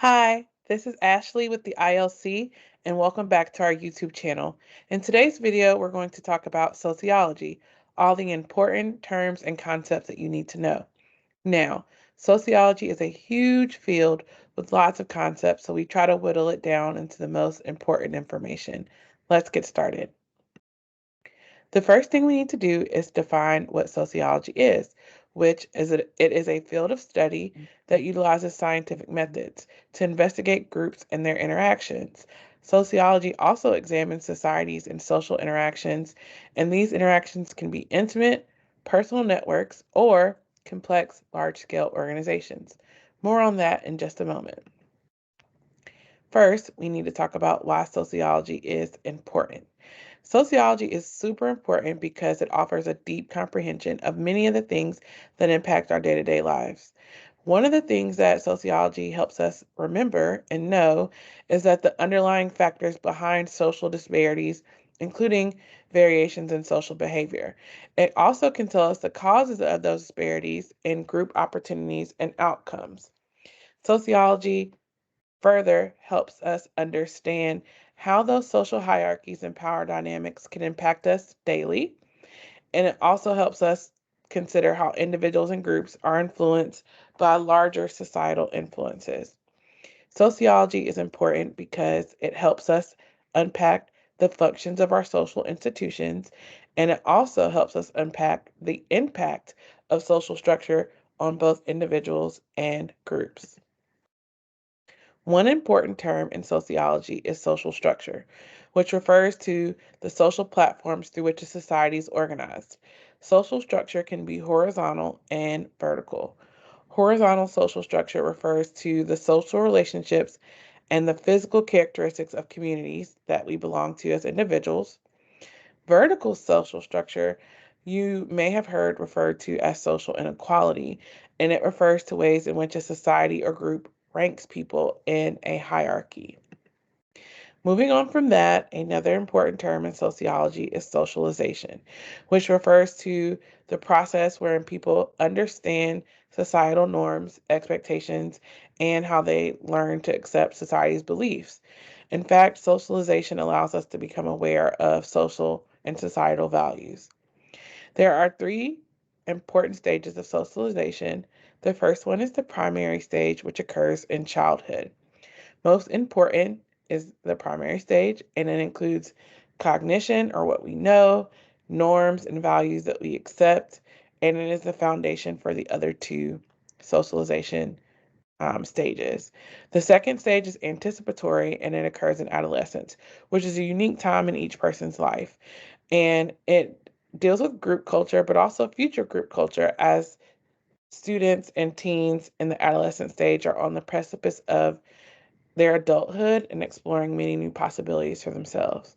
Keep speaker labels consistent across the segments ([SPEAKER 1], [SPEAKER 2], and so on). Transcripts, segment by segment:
[SPEAKER 1] Hi, this is Ashley with the ILC, and welcome back to our YouTube channel. In today's video, we're going to talk about sociology, all the important terms and concepts that you need to know. Now, sociology is a huge field with lots of concepts, so we try to whittle it down into the most important information. Let's get started. The first thing we need to do is define what sociology is, which is it is a field of study that utilizes scientific methods to investigate groups and their interactions. Sociology also examines societies and social interactions, and these interactions can be intimate, personal networks, or complex, large-scale organizations. More on that in just a moment. First, we need to talk about why sociology is important. Sociology is super important because it offers a deep comprehension of many of the things that impact our day-to-day lives. One of the things that sociology helps us remember and know is that the underlying factors behind social disparities, including variations in social behavior. It also can tell us the causes of those disparities in group opportunities and outcomes. Sociology further helps us understand how those social hierarchies and power dynamics can impact us daily. And it also helps us consider how individuals and groups are influenced by larger societal influences. Sociology is important because it helps us unpack the functions of our social institutions, and it also helps us unpack the impact of social structure on both individuals and groups. One important term in sociology is social structure, which refers to the social platforms through which a society is organized. Social structure can be horizontal and vertical. Horizontal social structure refers to the social relationships and the physical characteristics of communities that we belong to as individuals. Vertical social structure, you may have heard referred to as social inequality, and it refers to ways in which a society or group ranks people in a hierarchy. Moving on from that, another important term in sociology is socialization, which refers to the process wherein people understand societal norms, expectations, and how they learn to accept society's beliefs. In fact, socialization allows us to become aware of social and societal values. There are three important stages of socialization. The first one is the primary stage, which occurs in childhood. Most important is the primary stage, and it includes cognition, or what we know, norms and values that we accept, and it is the foundation for the other two socialization stages. The second stage is anticipatory, and it occurs in adolescence, which is a unique time in each person's life. And it deals with group culture, but also future group culture, as students and teens in the adolescent stage are on the precipice of their adulthood and exploring many new possibilities for themselves.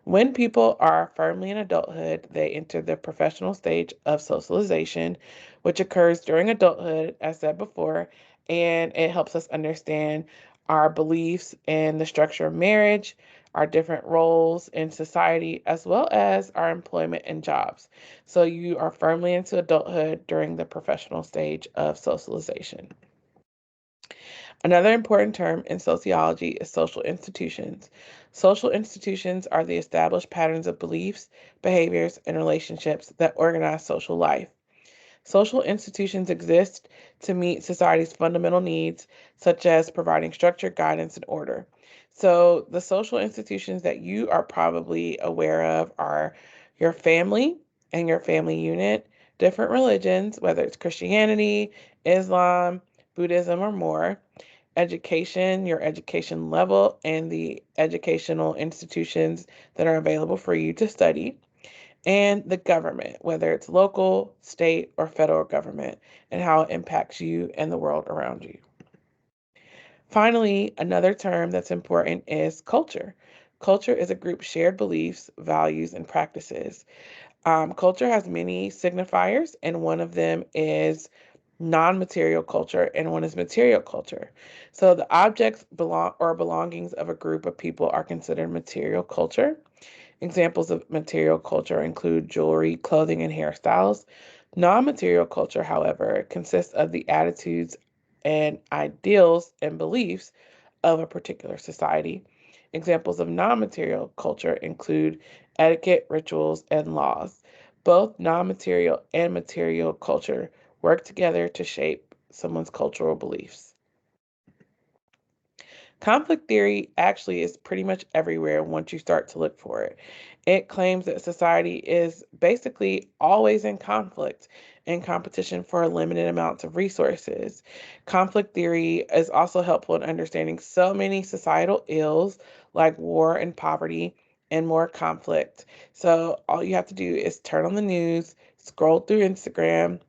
[SPEAKER 1] When people are firmly in adulthood, they enter the professional stage of socialization, which occurs during adulthood, as said before, and it helps us understand our beliefs in the structure of marriage, our different roles in society, as well as our employment and jobs. So you are firmly into adulthood during the professional stage of socialization. Another important term in sociology is social institutions. Social institutions are the established patterns of beliefs, behaviors, and relationships that organize social life. Social institutions exist to meet society's fundamental needs, such as providing structure, guidance, and order. So, the social institutions that you are probably aware of are your family and your family unit, different religions, whether it's Christianity, Islam, Buddhism, or more, education, your education level, and the educational institutions that are available for you to study, and the government, whether it's local, state, or federal government, and how it impacts you and the world around you. Finally, another term that's important is culture. Culture is a group's shared beliefs, values, and practices. Culture has many signifiers, and one of them is non-material culture and one is material culture. So the objects belongings of a group of people are considered material culture. Examples of material culture include jewelry, clothing, and hairstyles. Non-material culture, however, consists of the attitudes and ideals and beliefs of a particular society. Examples of non-material culture include etiquette, rituals, and laws. Both non-material and material culture work together to shape someone's cultural beliefs. Conflict theory actually is pretty much everywhere once you start to look for it. It claims that society is basically always in conflict and competition for limited amounts of resources. Conflict theory is also helpful in understanding so many societal ills like war and poverty and more conflict. So all you have to do is turn on the news, scroll through Instagram,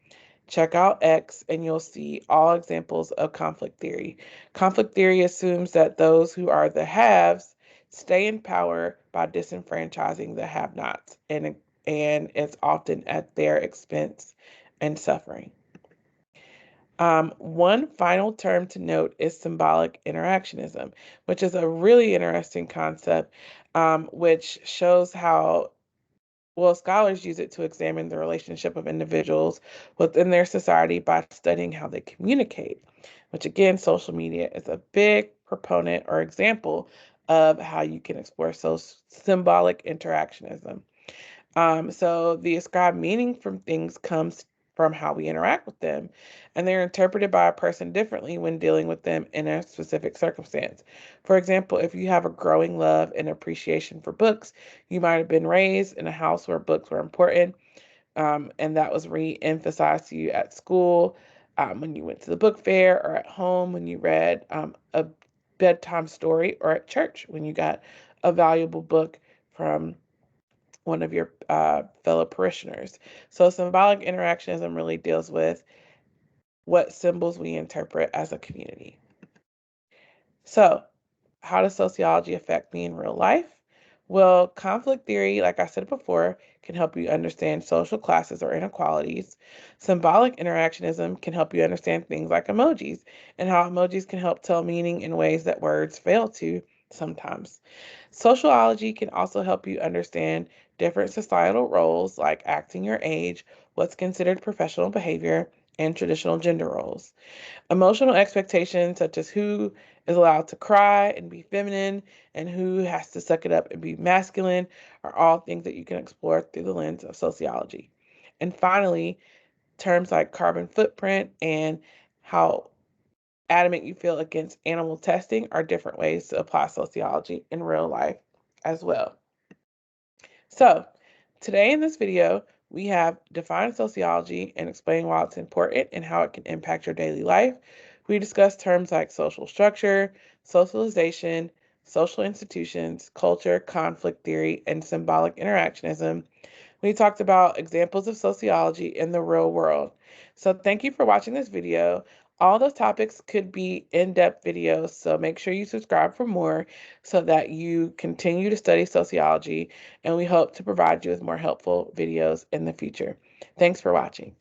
[SPEAKER 1] check out X, and you'll see all examples of conflict theory. Conflict theory assumes that those who are the haves stay in power by disenfranchising the have-nots, and it's often at their expense and suffering. One final term to note is symbolic interactionism, which is a really interesting concept, which shows how scholars use it to examine the relationship of individuals within their society by studying how they communicate, which again, social media is a big proponent or example of how you can explore symbolic interactionism. So the ascribed meaning from things comes from how we interact with them, and they're interpreted by a person differently when dealing with them in a specific circumstance. For example, if you have a growing love and appreciation for books, you might have been raised in a house where books were important, and that was re-emphasized to you at school, when you went to the book fair, or at home when you read a bedtime story, or at church when you got a valuable book from one of your fellow parishioners. So symbolic interactionism really deals with what symbols we interpret as a community. So how does sociology affect me in real life? Well, conflict theory, like I said before, can help you understand social classes or inequalities. Symbolic interactionism can help you understand things like emojis and how emojis can help tell meaning in ways that words fail to sometimes. Sociology can also help you understand different societal roles like acting your age, what's considered professional behavior, and traditional gender roles. Emotional expectations, such as who is allowed to cry and be feminine and who has to suck it up and be masculine, are all things that you can explore through the lens of sociology. And finally, terms like carbon footprint and how adamant you feel against animal testing are different ways to apply sociology in real life as well. So, today in this video, we have defined sociology and explained why it's important and how it can impact your daily life. We discussed terms like social structure, socialization, social institutions, culture, conflict theory, and symbolic interactionism. We talked about examples of sociology in the real world. So thank you for watching this video. All those topics could be in-depth videos, so make sure you subscribe for more so that you continue to study sociology, and we hope to provide you with more helpful videos in the future. Thanks for watching.